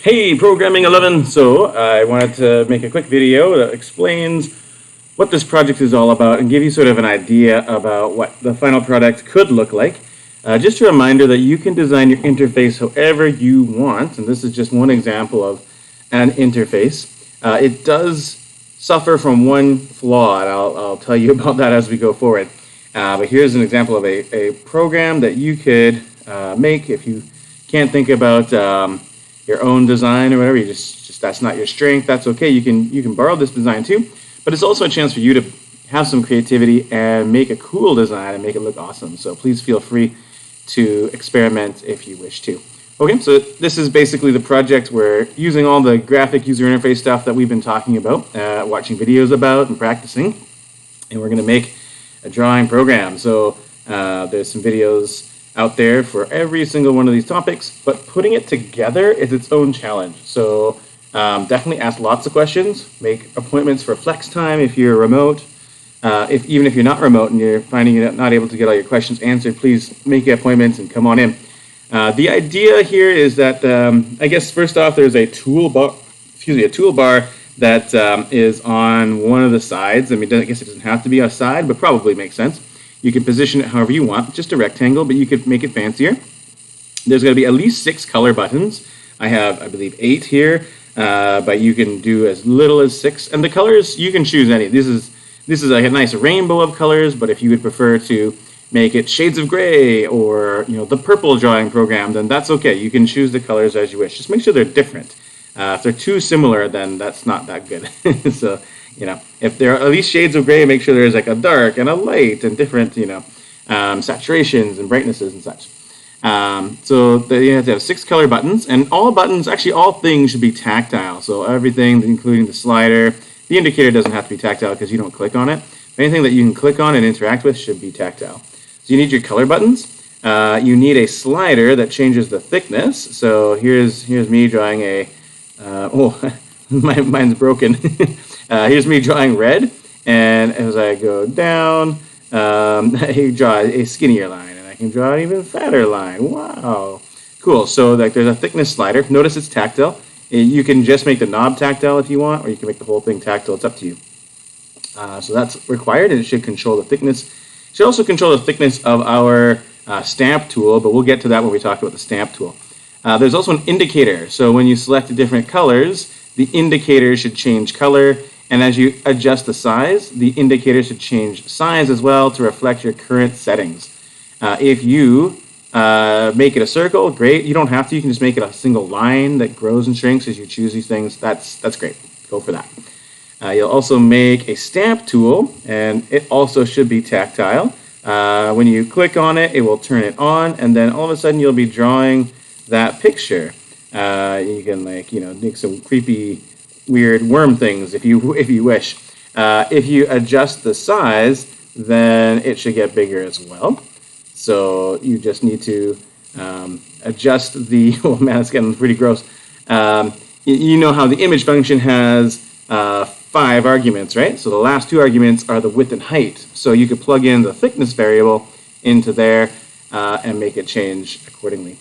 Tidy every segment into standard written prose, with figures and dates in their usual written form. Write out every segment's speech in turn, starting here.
Hey, Programming 11! So, I wanted to make a quick video that explains what this project is all about and give you sort of an idea about what the final product could look like. Just a reminder that you can design your interface however you want, and this is just one example of an interface. It does suffer from one flaw, and I'll tell you about that as we go forward. But here's an example of a program that you could make if you can't think about your own design or whatever. You just that's not your strength. That's okay. You can borrow this design too, but it's also a chance for you to have some creativity and make a cool design and make it look awesome. So please feel free to experiment if you wish to. Okay, so this is basically the project. We're using all the graphic user interface stuff that we've been talking about, watching videos about and practicing, and we're going to make a drawing program. So there's some videos out there for every single one of these topics, but putting it together is its own challenge. So definitely ask lots of questions, make appointments for flex time if you're remote. Even if you're not remote and you're finding you're not able to get all your questions answered, please make appointments and come on in. The idea here is that I guess first off, there's a toolbar that is on one of the sides. I mean, I guess it doesn't have to be a side, but probably makes sense. You can position it however you want, just a rectangle, but you could make it fancier. There's going to be at least 6 color buttons. I have, I believe, 8 here, but you can do as little as 6. And the colors, you can choose any. This is a nice rainbow of colors, but if you would prefer to make it shades of gray or the purple drawing program, then that's okay. You can choose the colors as you wish. Just make sure they're different. If they're too similar, then that's not that good. So, if there are at least shades of gray, make sure there's like a dark and a light and different, saturations and brightnesses and such. So you have to have 6 color buttons, and all buttons, actually all things should be tactile. So everything, including the slider, the indicator doesn't have to be tactile because you don't click on it. Anything that you can click on and interact with should be tactile. So you need your color buttons. You need a slider that changes the thickness. So here's me drawing a, mine's broken. Here's me drawing red, and as I go down, I draw a skinnier line, and I can draw an even fatter line. Wow, cool. So there's a thickness slider. Notice it's tactile. You can just make the knob tactile if you want, or you can make the whole thing tactile. It's up to you. So that's required, and it should control the thickness. It should also control the thickness of our stamp tool, but we'll get to that when we talk about the stamp tool. There's also an indicator. So when you select the different colors, the indicator should change color, and as you adjust the size, the indicator should change size as well to reflect your current settings. If you make it a circle, great. You don't have to. You can just make it a single line that grows and shrinks as you choose these things. That's great. Go for that. You'll also make a stamp tool, and it also should be tactile. When you click on it, it will turn it on, and then all of a sudden you'll be drawing that picture. You can make some creepy, weird worm things if you wish. If you adjust the size, then it should get bigger as well. So you just need to adjust the. Oh man, it's getting pretty gross. You know how the image function has 5 arguments, right? So the last 2 arguments are the width and height. So you could plug in the thickness variable into there and make it change accordingly.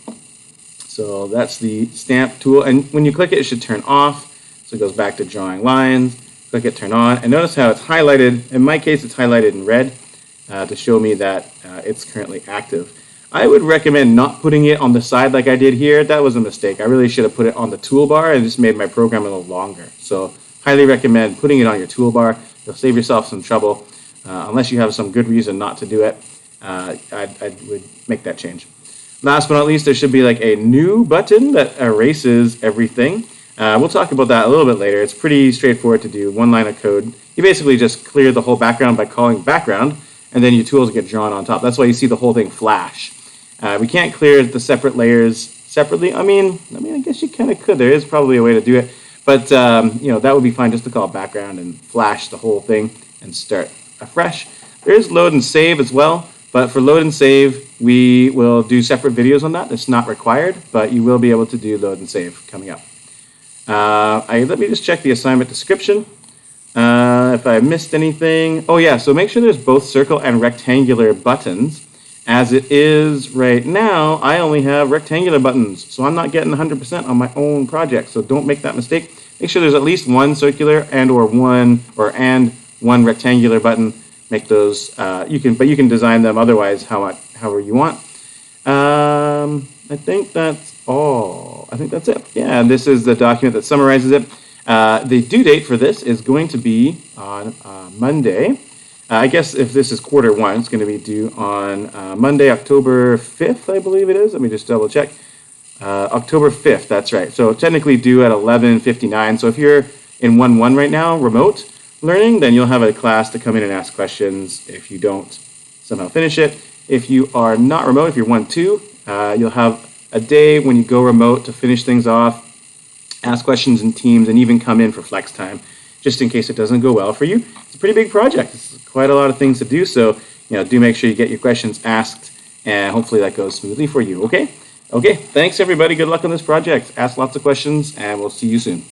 So that's the stamp tool, and when you click it, it should turn off. So it goes back to drawing lines. Click it, turn on, and notice how it's highlighted. In my case, it's highlighted in red to show me that it's currently active. I would recommend not putting it on the side like I did here. That was a mistake. I really should have put it on the toolbar and just made my program a little longer. So highly recommend putting it on your toolbar. You'll save yourself some trouble. Unless you have some good reason not to do it, I would make that change. Last but not least, there should be like a new button that erases everything. We'll talk about that a little bit later. It's pretty straightforward to do. 1 line of code. You basically just clear the whole background by calling background, and then your tools get drawn on top. That's why you see the whole thing flash. We can't clear the separate layers separately. I mean, I guess you kind of could. There is probably a way to do it, but that would be fine just to call background and flash the whole thing and start afresh. There is load and save as well, but for load and save, we will do separate videos on that. It's not required, but you will be able to do load and save coming up. Let me just check the assignment description. If I missed anything. Oh yeah, so make sure there's both circle and rectangular buttons. As it is right now, I only have rectangular buttons, so I'm not getting 100% on my own project. So don't make that mistake. Make sure there's at least one circular and one rectangular button. Make those. You can design them otherwise however you want. I think that's all. I think that's it. Yeah, and this is the document that summarizes it. The due date for this is going to be on Monday. I guess if this is quarter one, it's going to be due on Monday, October 5th, I believe it is. Let me just double check. October 5th, that's right. So technically due at 11:59. So if you're in 1-1 right now, remote learning, then you'll have a class to come in and ask questions if you don't somehow finish it. If you are not remote, if you're 1-2, you'll have a day when you go remote to finish things off, ask questions in teams, and even come in for flex time, just in case it doesn't go well for you. It's a pretty big project. It's quite a lot of things to do, so do make sure you get your questions asked, and hopefully that goes smoothly for you, okay? Okay, thanks everybody. Good luck on this project. Ask lots of questions, and we'll see you soon.